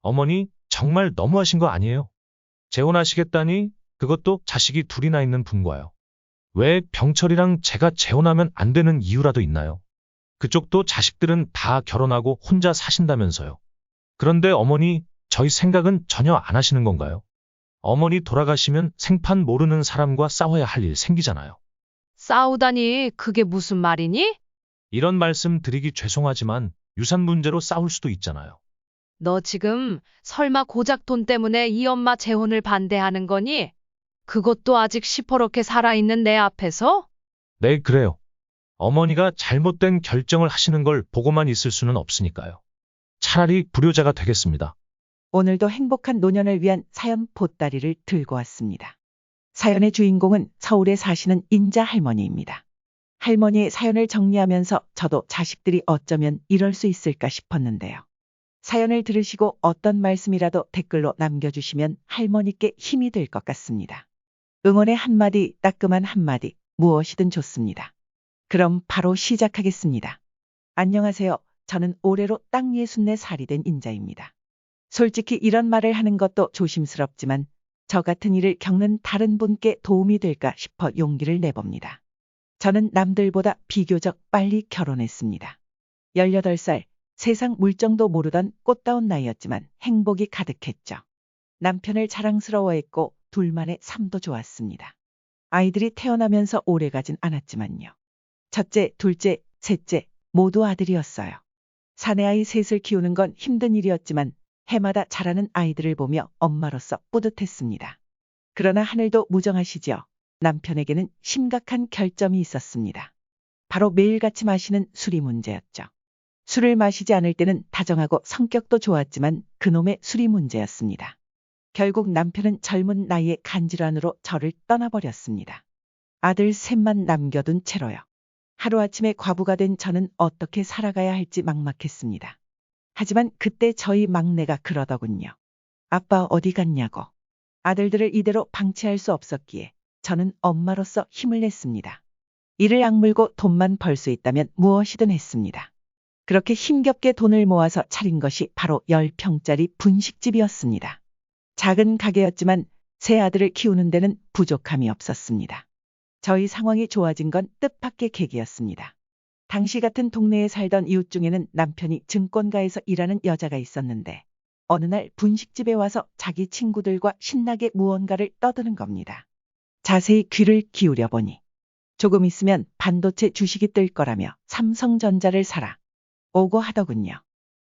어머니, 정말 너무하신 거 아니에요? 재혼하시겠다니? 그것도 자식이 둘이나 있는 분과요. 왜 병철이랑 제가 재혼하면 안 되는 이유라도 있나요? 그쪽도 자식들은 다 결혼하고 혼자 사신다면서요. 그런데 어머니, 저희 생각은 전혀 안 하시는 건가요? 어머니 돌아가시면 생판 모르는 사람과 싸워야 할 일 생기잖아요. 싸우다니 그게 무슨 말이니? 이런 말씀 드리기 죄송하지만 유산 문제로 싸울 수도 있잖아요. 너 지금 설마 고작 돈 때문에 이 엄마 재혼을 반대하는 거니? 그것도 아직 시퍼렇게 살아있는 내 앞에서? 네, 그래요. 어머니가 잘못된 결정을 하시는 걸 보고만 있을 수는 없으니까요. 차라리 불효자가 되겠습니다. 오늘도 행복한 노년을 위한 사연 보따리를 들고 왔습니다. 사연의 주인공은 서울에 사시는 인자 할머니입니다. 할머니의 사연을 정리하면서 저도 자식들이 어쩌면 이럴 수 있을까 싶었는데요. 사연을 들으시고 어떤 말씀이라도 댓글로 남겨주시면 할머니께 힘이 될 것 같습니다. 응원의 한마디, 따끔한 한마디, 무엇이든 좋습니다. 그럼 바로 시작하겠습니다. 안녕하세요. 저는 올해로 딱 64살이 된 인자입니다. 솔직히 이런 말을 하는 것도 조심스럽지만 저 같은 일을 겪는 다른 분께 도움이 될까 싶어 용기를 내봅니다. 저는 남들보다 비교적 빨리 결혼했습니다. 18살, 세상 물정도 모르던 꽃다운 나이였지만 행복이 가득했죠. 남편을 자랑스러워했고 둘만의 삶도 좋았습니다. 아이들이 태어나면서 오래가진 않았지만요. 첫째, 둘째, 셋째 모두 아들이었어요. 사내아이 셋을 키우는 건 힘든 일이었지만 해마다 자라는 아이들을 보며 엄마로서 뿌듯했습니다. 그러나 하늘도 무정하시죠. 남편에게는 심각한 결점이 있었습니다. 바로 매일같이 마시는 술이 문제였죠. 술을 마시지 않을 때는 다정하고 성격도 좋았지만 그놈의 술이 문제였습니다. 결국 남편은 젊은 나이에 간질환으로 저를 떠나버렸습니다. 아들 셋만 남겨둔 채로요. 하루아침에 과부가 된 저는 어떻게 살아가야 할지 막막했습니다. 하지만 그때 저희 막내가 그러더군요. 아빠 어디 갔냐고. 아들들을 이대로 방치할 수 없었기에 저는 엄마로서 힘을 냈습니다. 이를 악물고 돈만 벌 수 있다면 무엇이든 했습니다. 그렇게 힘겹게 돈을 모아서 차린 것이 바로 10평짜리 분식집이었습니다. 작은 가게였지만 세 아들을 키우는 데는 부족함이 없었습니다. 저희 상황이 좋아진 건 뜻밖의 계기였습니다. 당시 같은 동네에 살던 이웃 중에는 남편이 증권가에서 일하는 여자가 있었는데 어느 날 분식집에 와서 자기 친구들과 신나게 무언가를 떠드는 겁니다. 자세히 귀를 기울여 보니 조금 있으면 반도체 주식이 뜰 거라며 삼성전자를 사라 오고 하더군요.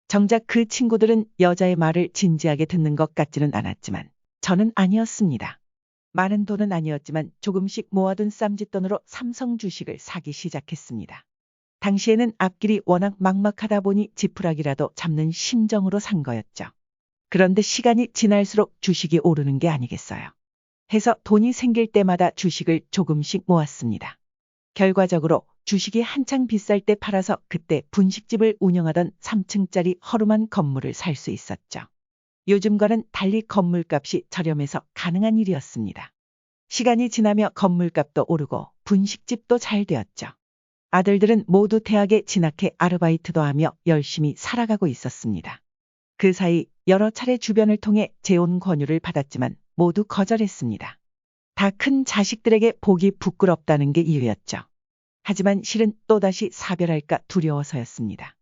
정작 그 친구들은 여자의 말을 진지하게 듣는 것 같지는 않았지만 저는 아니었습니다. 많은 돈은 아니었지만 조금씩 모아둔 쌈짓돈으로 삼성 주식을 사기 시작했습니다. 당시에는 앞길이 워낙 막막하다 보니 지푸라기라도 잡는 심정으로 산 거였죠. 그런데 시간이 지날수록 주식이 오르는 게 아니겠어요. 해서 돈이 생길 때마다 주식을 조금씩 모았습니다. 결과적으로 주식이 한창 비쌀 때 팔아서 그때 분식집을 운영하던 3층짜리 허름한 건물을 살 수 있었죠. 요즘과는 달리 건물값이 저렴해서 가능한 일이었습니다. 시간이 지나며 건물값도 오르고 분식집도 잘 되었죠. 아들들은 모두 대학에 진학해 아르바이트도 하며 열심히 살아가고 있었습니다. 그 사이 여러 차례 주변을 통해 재혼 권유를 받았지만 모두 거절했습니다. 다 큰 자식들에게 보기 부끄럽다는 게 이유였죠. 하지만 실은 또다시 사별할까 두려워서였습니다.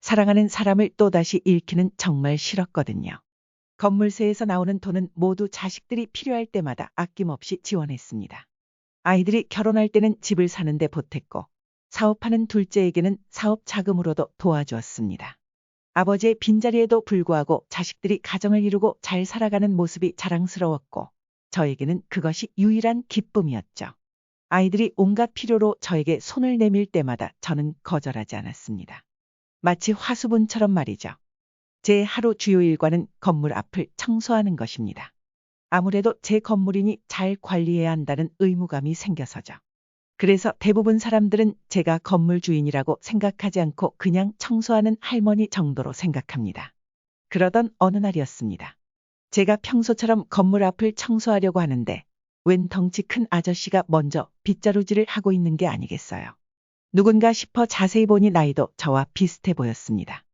사랑하는 사람을 또다시 잃기는 정말 싫었거든요. 건물세에서 나오는 돈은 모두 자식들이 필요할 때마다 아낌없이 지원했습니다. 아이들이 결혼할 때는 집을 사는데 보탰고 사업하는 둘째에게는 사업 자금으로도 도와주었습니다. 아버지의 빈자리에도 불구하고 자식들이 가정을 이루고 잘 살아가는 모습이 자랑스러웠고 저에게는 그것이 유일한 기쁨이었죠. 아이들이 온갖 필요로 저에게 손을 내밀 때마다 저는 거절하지 않았습니다. 마치 화수분처럼 말이죠. 제 하루 주요 일과는 건물 앞을 청소하는 것입니다. 아무래도 제 건물이니 잘 관리해야 한다는 의무감이 생겨서죠. 그래서 대부분 사람들은 제가 건물 주인이라고 생각하지 않고 그냥 청소하는 할머니 정도로 생각합니다. 그러던 어느 날이었습니다. 제가 평소처럼 건물 앞을 청소하려고 하는데 웬 덩치 큰 아저씨가 먼저 빗자루질을 하고 있는 게 아니겠어요. 누군가 싶어 자세히 보니 나이도 저와 비슷해 보였습니다.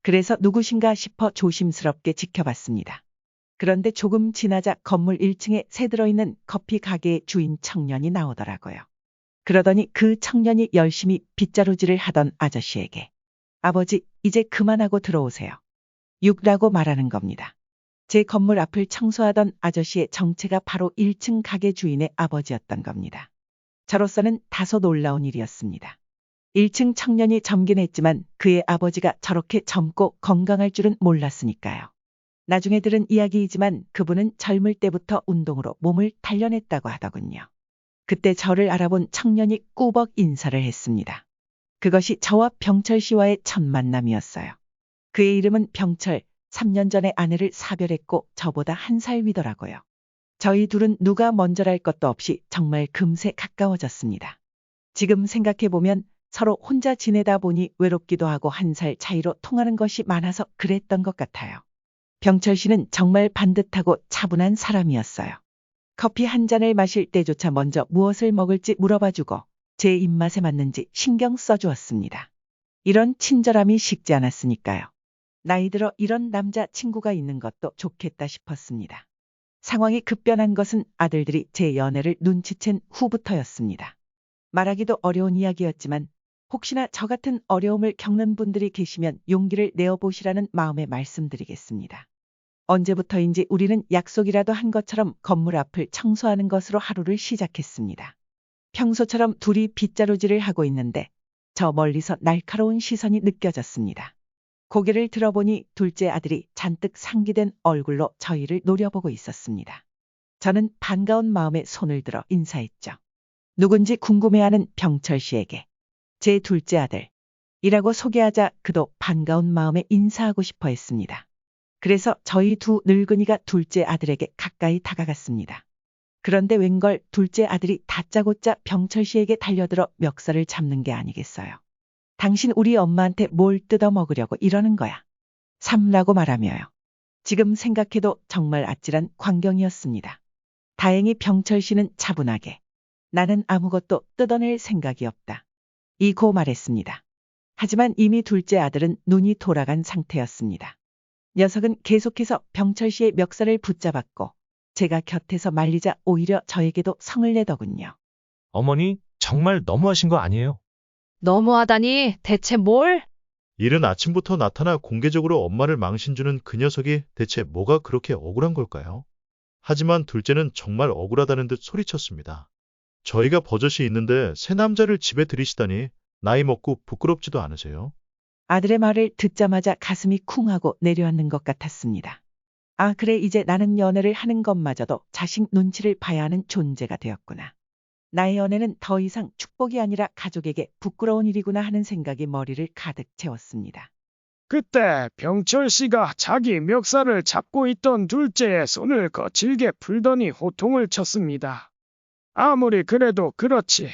그래서 누구신가 싶어 조심스럽게 지켜봤습니다. 그런데 조금 지나자 건물 1층에 새 들어있는 커피 가게의 주인 청년이 나오더라고요. 그러더니 그 청년이 열심히 빗자루질을 하던 아저씨에게 아버지, 이제 그만하고 들어오세요. 6라고 말하는 겁니다. 제 건물 앞을 청소하던 아저씨의 정체가 바로 1층 가게 주인의 아버지였던 겁니다. 저로서는 다소 놀라운 일이었습니다. 1층 청년이 젊긴 했지만 그의 아버지가 저렇게 젊고 건강할 줄은 몰랐으니까요. 나중에 들은 이야기이지만 그분은 젊을 때부터 운동으로 몸을 단련했다고 하더군요. 그때 저를 알아본 청년이 꾸벅 인사를 했습니다. 그것이 저와 병철 씨와의 첫 만남이었어요. 그의 이름은 병철, 3년 전에 아내를 사별했고 저보다 1살 위더라고요. 저희 둘은 누가 먼저랄 것도 없이 정말 금세 가까워졌습니다. 지금 생각해보면 서로 혼자 지내다 보니 외롭기도 하고 1살 차이로 통하는 것이 많아서 그랬던 것 같아요. 병철 씨는 정말 반듯하고 차분한 사람이었어요. 커피 한 잔을 마실 때조차 먼저 무엇을 먹을지 물어봐주고 제 입맛에 맞는지 신경 써주었습니다. 이런 친절함이 식지 않았으니까요. 나이 들어 이런 남자 친구가 있는 것도 좋겠다 싶었습니다. 상황이 급변한 것은 아들들이 제 연애를 눈치챈 후부터였습니다. 말하기도 어려운 이야기였지만 혹시나 저 같은 어려움을 겪는 분들이 계시면 용기를 내어보시라는 마음에 말씀드리겠습니다. 언제부터인지 우리는 약속이라도 한 것처럼 건물 앞을 청소하는 것으로 하루를 시작했습니다. 평소처럼 둘이 빗자루질을 하고 있는데 저 멀리서 날카로운 시선이 느껴졌습니다. 고개를 들어보니 둘째 아들이 잔뜩 상기된 얼굴로 저희를 노려보고 있었습니다. 저는 반가운 마음에 손을 들어 인사했죠. 누군지 궁금해하는 병철 씨에게 제 둘째 아들이라고 소개하자 그도 반가운 마음에 인사하고 싶어 했습니다. 그래서 저희 두 늙은이가 둘째 아들에게 가까이 다가갔습니다. 그런데 웬걸 둘째 아들이 다짜고짜 병철 씨에게 달려들어 멱살을 잡는 게 아니겠어요. 당신 우리 엄마한테 뭘 뜯어먹으려고 이러는 거야. 3라고 말하며요. 지금 생각해도 정말 아찔한 광경이었습니다. 다행히 병철 씨는 차분하게 나는 아무것도 뜯어낼 생각이 없다. 이고 말했습니다. 하지만 이미 둘째 아들은 눈이 돌아간 상태였습니다. 녀석은 계속해서 병철 씨의 멱살을 붙잡았고 제가 곁에서 말리자 오히려 저에게도 성을 내더군요. 어머니, 정말 너무하신 거 아니에요? 너무하다니 대체 뭘? 이른 아침부터 나타나 공개적으로 엄마를 망신주는 그 녀석이 대체 뭐가 그렇게 억울한 걸까요? 하지만 둘째는 정말 억울하다는 듯 소리쳤습니다. 저희가 버젓이 있는데 새 남자를 집에 들이시다니 나이 먹고 부끄럽지도 않으세요? 아들의 말을 듣자마자 가슴이 쿵하고 내려앉는 것 같았습니다. 아, 그래, 이제 나는 연애를 하는 것마저도 자식 눈치를 봐야 하는 존재가 되었구나. 나의 연애는 더 이상 축복이 아니라 가족에게 부끄러운 일이구나 하는 생각이 머리를 가득 채웠습니다. 그때 병철 씨가 자기 멱살을 잡고 있던 둘째의 손을 거칠게 풀더니 호통을 쳤습니다. 아무리 그래도 그렇지.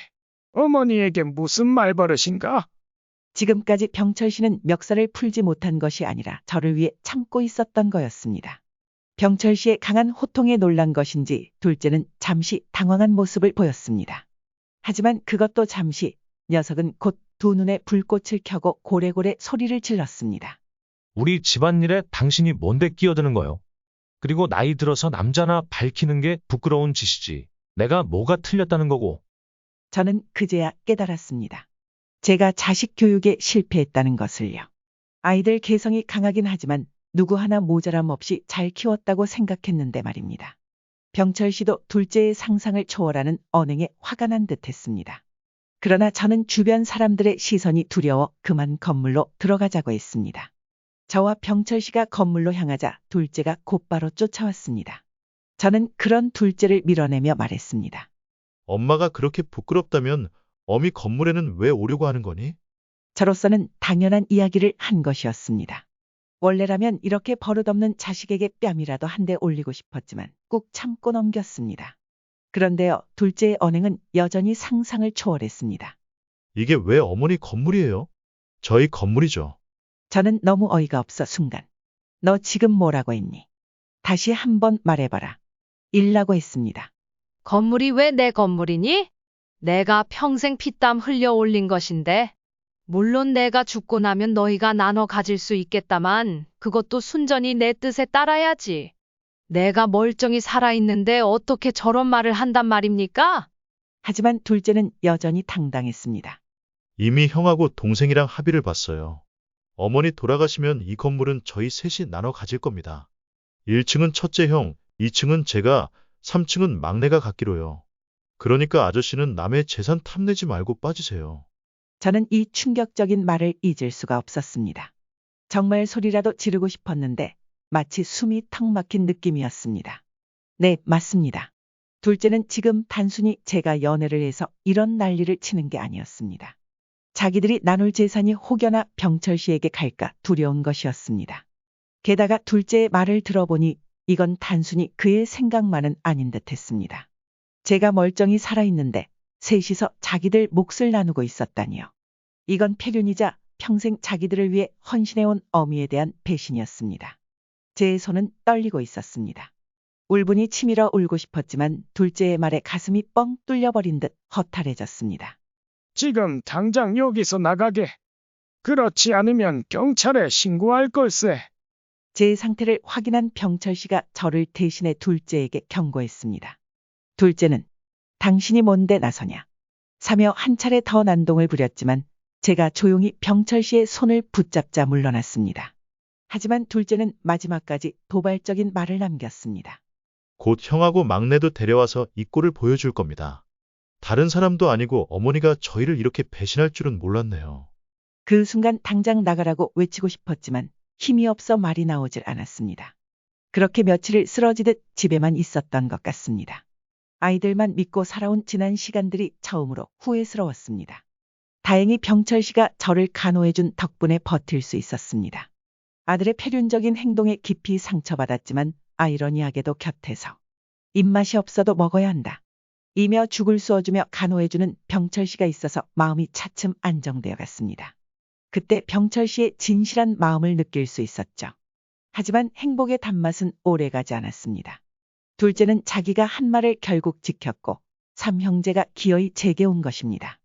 어머니에게 무슨 말버릇인가? 지금까지 병철 씨는 멱살을 풀지 못한 것이 아니라 저를 위해 참고 있었던 거였습니다. 병철 씨의 강한 호통에 놀란 것인지 둘째는 잠시 당황한 모습을 보였습니다. 하지만 그것도 잠시, 녀석은 곧 두 눈에 불꽃을 켜고 고래고래 소리를 질렀습니다. 우리 집안일에 당신이 뭔데 끼어드는 거요? 그리고 나이 들어서 남자나 밝히는 게 부끄러운 짓이지. 내가 뭐가 틀렸다는 거고. 저는 그제야 깨달았습니다. 제가 자식 교육에 실패했다는 것을요. 아이들 개성이 강하긴 하지만 누구 하나 모자람 없이 잘 키웠다고 생각했는데 말입니다. 병철 씨도 둘째의 상상을 초월하는 언행에 화가 난 듯했습니다. 그러나 저는 주변 사람들의 시선이 두려워 그만 건물로 들어가자고 했습니다. 저와 병철 씨가 건물로 향하자 둘째가 곧바로 쫓아왔습니다. 저는 그런 둘째를 밀어내며 말했습니다. 엄마가 그렇게 부끄럽다면 어미 건물에는 왜 오려고 하는 거니? 저로서는 당연한 이야기를 한 것이었습니다. 원래라면 이렇게 버릇없는 자식에게 뺨이라도 한 대 올리고 싶었지만 꾹 참고 넘겼습니다. 그런데요, 둘째의 언행은 여전히 상상을 초월했습니다. 이게 왜 어머니 건물이에요? 저희 건물이죠. 저는 너무 어이가 없어 순간. 너 지금 뭐라고 했니? 다시 한번 말해봐라. 일라고 했습니다. 건물이 왜 내 건물이니? 내가 평생 피땀 흘려 올린 것인데. 물론 내가 죽고 나면 너희가 나눠 가질 수 있겠다만 그것도 순전히 내 뜻에 따라야지. 내가 멀쩡히 살아있는데 어떻게 저런 말을 한단 말입니까? 하지만 둘째는 여전히 당당했습니다. 이미 형하고 동생이랑 합의를 봤어요. 어머니 돌아가시면 이 건물은 저희 셋이 나눠 가질 겁니다. 1층은 첫째 형, 2층은 제가, 3층은 막내가 갖기로요. 그러니까 아저씨는 남의 재산 탐내지 말고 빠지세요. 저는 이 충격적인 말을 잊을 수가 없었습니다. 정말 소리라도 지르고 싶었는데 마치 숨이 턱 막힌 느낌이었습니다. 네, 맞습니다. 둘째는 지금 단순히 제가 연애를 해서 이런 난리를 치는 게 아니었습니다. 자기들이 나눌 재산이 혹여나 병철 씨에게 갈까 두려운 것이었습니다. 게다가 둘째의 말을 들어보니 이건 단순히 그의 생각만은 아닌 듯 했습니다. 제가 멀쩡히 살아있는데 셋이서 자기들 몫을 나누고 있었다니요. 이건 폐륜이자 평생 자기들을 위해 헌신해온 어미에 대한 배신이었습니다. 제 손은 떨리고 있었습니다. 울분이 치밀어 울고 싶었지만 둘째의 말에 가슴이 뻥 뚫려버린 듯 허탈해졌습니다. 지금 당장 여기서 나가게. 그렇지 않으면 경찰에 신고할 걸세. 제 상태를 확인한 병철 씨가 저를 대신해 둘째에게 경고했습니다. 둘째는 당신이 뭔데 나서냐 사며 한 차례 더 난동을 부렸지만 제가 조용히 병철 씨의 손을 붙잡자 물러났습니다. 하지만 둘째는 마지막까지 도발적인 말을 남겼습니다. 곧 형하고 막내도 데려와서 이 꼴을 보여줄 겁니다. 다른 사람도 아니고 어머니가 저희를 이렇게 배신할 줄은 몰랐네요. 그 순간 당장 나가라고 외치고 싶었지만 힘이 없어 말이 나오질 않았습니다. 그렇게 며칠을 쓰러지듯 집에만 있었던 것 같습니다. 아이들만 믿고 살아온 지난 시간들이 처음으로 후회스러웠습니다. 다행히 병철 씨가 저를 간호해준 덕분에 버틸 수 있었습니다. 아들의 폐륜적인 행동에 깊이 상처받았지만 아이러니하게도 곁에서 입맛이 없어도 먹어야 한다. 이며 죽을 쏘아주며 간호해주는 병철 씨가 있어서 마음이 차츰 안정되어 갔습니다. 그때 병철 씨의 진실한 마음을 느낄 수 있었죠. 하지만 행복의 단맛은 오래가지 않았습니다. 둘째는 자기가 한 말을 결국 지켰고 삼형제가 기어이 제게 온 것입니다.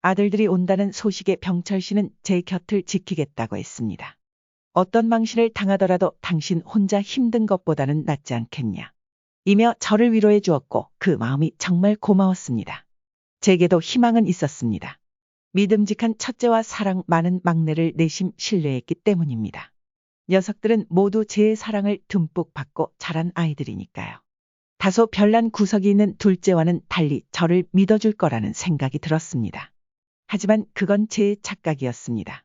아들들이 온다는 소식에 병철 씨는 제 곁을 지키겠다고 했습니다. 어떤 망신을 당하더라도 당신 혼자 힘든 것보다는 낫지 않겠냐. 이며 저를 위로해 주었고 그 마음이 정말 고마웠습니다. 제게도 희망은 있었습니다. 믿음직한 첫째와 사랑 많은 막내를 내심 신뢰했기 때문입니다. 녀석들은 모두 제 사랑을 듬뿍 받고 자란 아이들이니까요. 다소 별난 구석이 있는 둘째와는 달리 저를 믿어줄 거라는 생각이 들었습니다. 하지만 그건 제 착각이었습니다.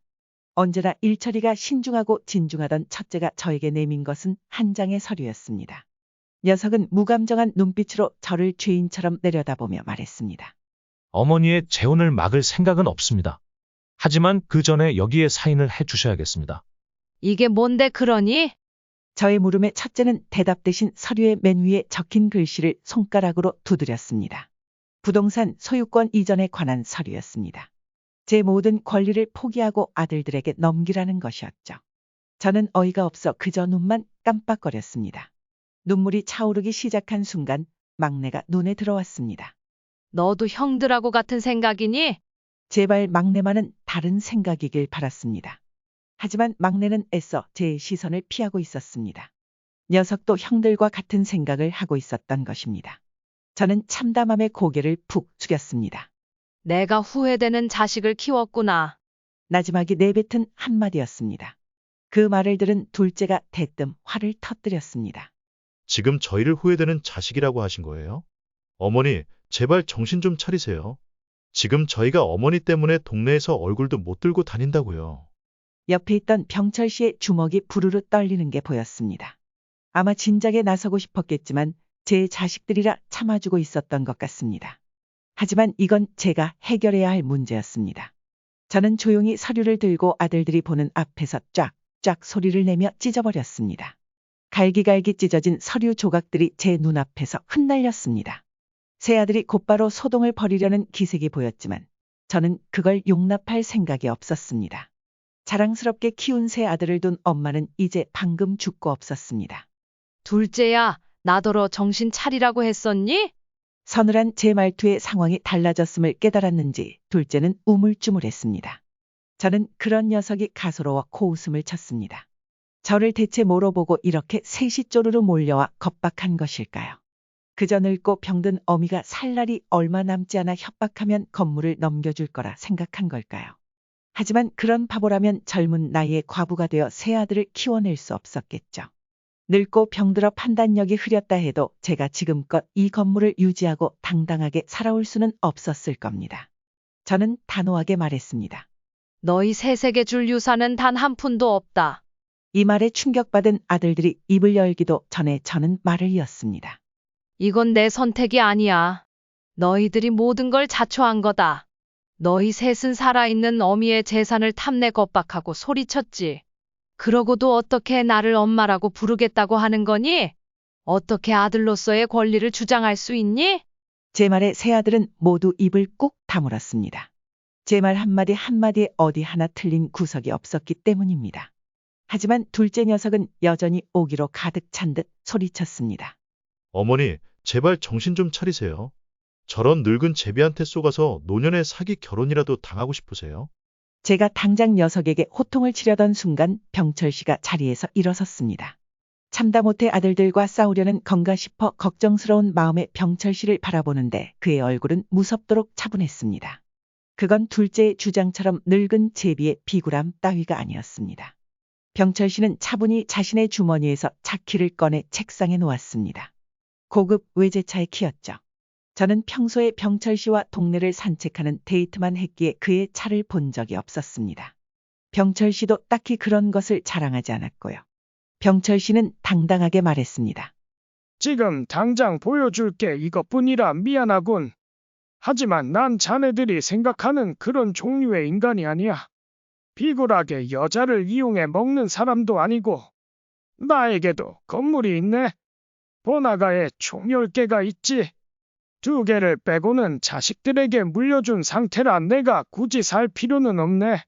언제나 일처리가 신중하고 진중하던 첫째가 저에게 내민 것은 한 장의 서류였습니다. 녀석은 무감정한 눈빛으로 저를 죄인처럼 내려다보며 말했습니다. 어머니의 재혼을 막을 생각은 없습니다. 하지만 그 전에 여기에 사인을 해 주셔야겠습니다. 이게 뭔데 그러니? 저의 물음에 첫째는 대답 대신 서류의 맨 위에 적힌 글씨를 손가락으로 두드렸습니다. 부동산 소유권 이전에 관한 서류였습니다. 제 모든 권리를 포기하고 아들들에게 넘기라는 것이었죠. 저는 어이가 없어 그저 눈만 깜빡거렸습니다. 눈물이 차오르기 시작한 순간 막내가 눈에 들어왔습니다. 너도 형들하고 같은 생각이니? 제발 막내만은 다른 생각이길 바랐습니다. 하지만 막내는 애써 제 시선을 피하고 있었습니다. 녀석도 형들과 같은 생각을 하고 있었던 것입니다. 저는 참담함에 고개를 푹 숙였습니다. 내가 후회되는 자식을 키웠구나. 나지막이 내뱉은 한마디였습니다. 그 말을 들은 둘째가 대뜸 화를 터뜨렸습니다. 지금 저희를 후회되는 자식이라고 하신 거예요? 어머니, 제발 정신 좀 차리세요. 지금 저희가 어머니 때문에 동네에서 얼굴도 못 들고 다닌다고요. 옆에 있던 병철 씨의 주먹이 부르르 떨리는 게 보였습니다. 아마 진작에 나서고 싶었겠지만 제 자식들이라 참아주고 있었던 것 같습니다. 하지만 이건 제가 해결해야 할 문제였습니다. 저는 조용히 서류를 들고 아들들이 보는 앞에서 쫙쫙 소리를 내며 찢어버렸습니다. 갈기갈기 찢어진 서류 조각들이 제 눈앞에서 흩날렸습니다. 새 아들이 곧바로 소동을 벌이려는 기색이 보였지만 저는 그걸 용납할 생각이 없었습니다. 자랑스럽게 키운 새 아들을 둔 엄마는 이제 방금 죽고 없었습니다. 둘째야, 나더러 정신 차리라고 했었니? 서늘한 제 말투에 상황이 달라졌음을 깨달았는지 둘째는 우물쭈물했습니다. 저는 그런 녀석이 가소로워 코웃음을 쳤습니다. 저를 대체 뭐로 보고 이렇게 셋이 쪼르르 몰려와 겁박한 것일까요? 그저 늙고 병든 어미가 살 날이 얼마 남지 않아 협박하면 건물을 넘겨줄 거라 생각한 걸까요? 하지만 그런 바보라면 젊은 나이에 과부가 되어 세 아들을 키워낼 수 없었겠죠. 늙고 병들어 판단력이 흐렸다 해도 제가 지금껏 이 건물을 유지하고 당당하게 살아올 수는 없었을 겁니다. 저는 단호하게 말했습니다. 너희 셋에게 줄 유산은 단 한 푼도 없다. 이 말에 충격받은 아들들이 입을 열기도 전에 저는 말을 이었습니다. 이건 내 선택이 아니야. 너희들이 모든 걸 자초한 거다. 너희 셋은 살아있는 어미의 재산을 탐내 겁박하고 소리쳤지. 그러고도 어떻게 나를 엄마라고 부르겠다고 하는 거니? 어떻게 아들로서의 권리를 주장할 수 있니? 제 말에 세 아들은 모두 입을 꾹 다물었습니다. 제 말 한마디 한마디에 어디 하나 틀린 구석이 없었기 때문입니다. 하지만 둘째 녀석은 여전히 오기로 가득 찬 듯 소리쳤습니다. 어머니, 제발 정신 좀 차리세요. 저런 늙은 제비한테 쏘가서 노년에 사기 결혼이라도 당하고 싶으세요? 제가 당장 녀석에게 호통을 치려던 순간 병철 씨가 자리에서 일어섰습니다. 참다 못해 아들들과 싸우려는 건가 싶어 걱정스러운 마음에 병철 씨를 바라보는데 그의 얼굴은 무섭도록 차분했습니다. 그건 둘째의 주장처럼 늙은 제비의 비굴함 따위가 아니었습니다. 병철 씨는 차분히 자신의 주머니에서 차키를 꺼내 책상에 놓았습니다. 고급 외제차의 키였죠. 저는 평소에 병철 씨와 동네를 산책하는 데이트만 했기에 그의 차를 본 적이 없었습니다. 병철 씨도 딱히 그런 것을 자랑하지 않았고요. 병철 씨는 당당하게 말했습니다. 지금 당장 보여줄게 이것뿐이라 미안하군. 하지만 난 자네들이 생각하는 그런 종류의 인간이 아니야. 비굴하게 여자를 이용해 먹는 사람도 아니고. 나에게도 건물이 있네. 번화가에 총 10개가 있지. 2개를 빼고는 자식들에게 물려준 상태라 내가 굳이 살 필요는 없네.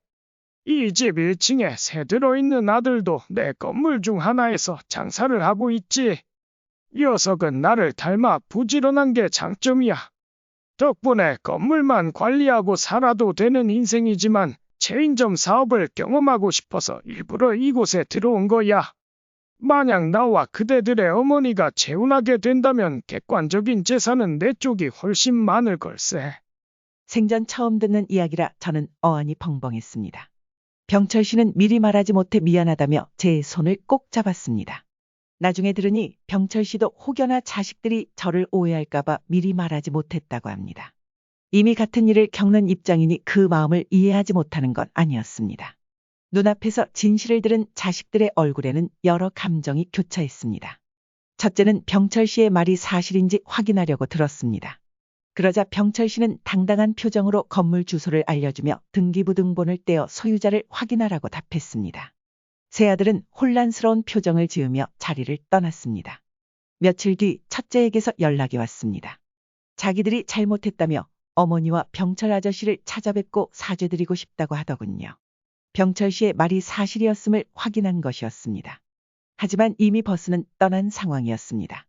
이 집 1층에 새 들어있는 아들도 내 건물 중 하나에서 장사를 하고 있지. 녀석은 나를 닮아 부지런한 게 장점이야. 덕분에 건물만 관리하고 살아도 되는 인생이지만 체인점 사업을 경험하고 싶어서 일부러 이곳에 들어온 거야. 만약 나와 그대들의 어머니가 재혼하게 된다면 객관적인 재산은 내 쪽이 훨씬 많을 걸세. 생전 처음 듣는 이야기라 저는 어안이 벙벙했습니다. 병철 씨는 미리 말하지 못해 미안하다며 제 손을 꼭 잡았습니다. 나중에 들으니 병철 씨도 혹여나 자식들이 저를 오해할까봐 미리 말하지 못했다고 합니다. 이미 같은 일을 겪는 입장이니 그 마음을 이해하지 못하는 건 아니었습니다. 눈앞에서 진실을 들은 자식들의 얼굴에는 여러 감정이 교차했습니다. 첫째는 병철 씨의 말이 사실인지 확인하려고 들었습니다. 그러자 병철 씨는 당당한 표정으로 건물 주소를 알려주며 등기부등본을 떼어 소유자를 확인하라고 답했습니다. 세 아들은 혼란스러운 표정을 지으며 자리를 떠났습니다. 며칠 뒤 첫째에게서 연락이 왔습니다. 자기들이 잘못했다며 어머니와 병철 아저씨를 찾아뵙고 사죄드리고 싶다고 하더군요. 병철 씨의 말이 사실이었음을 확인한 것이었습니다. 하지만 이미 버스는 떠난 상황이었습니다.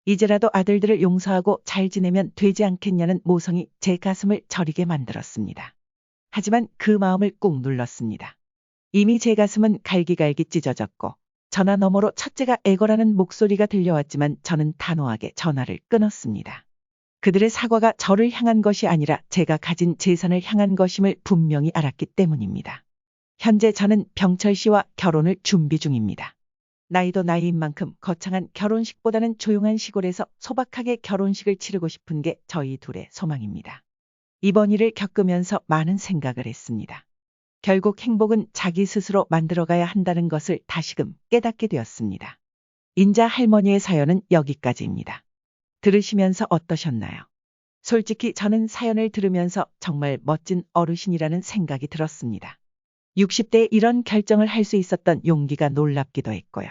이제라도 아들들을 용서하고 잘 지내면 되지 않겠냐는 모성이 제 가슴을 저리게 만들었습니다. 하지만 그 마음을 꾹 눌렀습니다. 이미 제 가슴은 갈기갈기 찢어졌고 전화 너머로 첫째가 애걸하는 목소리가 들려왔지만 저는 단호하게 전화를 끊었습니다. 그들의 사과가 저를 향한 것이 아니라 제가 가진 재산을 향한 것임을 분명히 알았기 때문입니다. 현재 저는 병철 씨와 결혼을 준비 중입니다. 나이도 나이인 만큼 거창한 결혼식보다는 조용한 시골에서 소박하게 결혼식을 치르고 싶은 게 저희 둘의 소망입니다. 이번 일을 겪으면서 많은 생각을 했습니다. 결국 행복은 자기 스스로 만들어가야 한다는 것을 다시금 깨닫게 되었습니다. 인자 할머니의 사연은 여기까지입니다. 들으시면서 어떠셨나요? 솔직히 저는 사연을 들으면서 정말 멋진 어르신이라는 생각이 들었습니다. 60대에 이런 결정을 할 수 있었던 용기가 놀랍기도 했고요.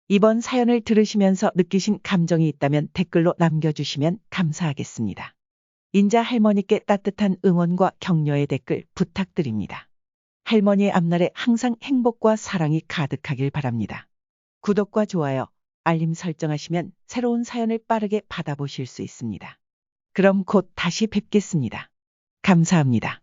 이번 사연을 들으시면서 느끼신 감정이 있다면 댓글로 남겨주시면 감사하겠습니다. 인자 할머니께 따뜻한 응원과 격려의 댓글 부탁드립니다. 할머니의 앞날에 항상 행복과 사랑이 가득하길 바랍니다. 구독과 좋아요, 알림 설정하시면 새로운 사연을 빠르게 받아보실 수 있습니다. 그럼 곧 다시 뵙겠습니다. 감사합니다.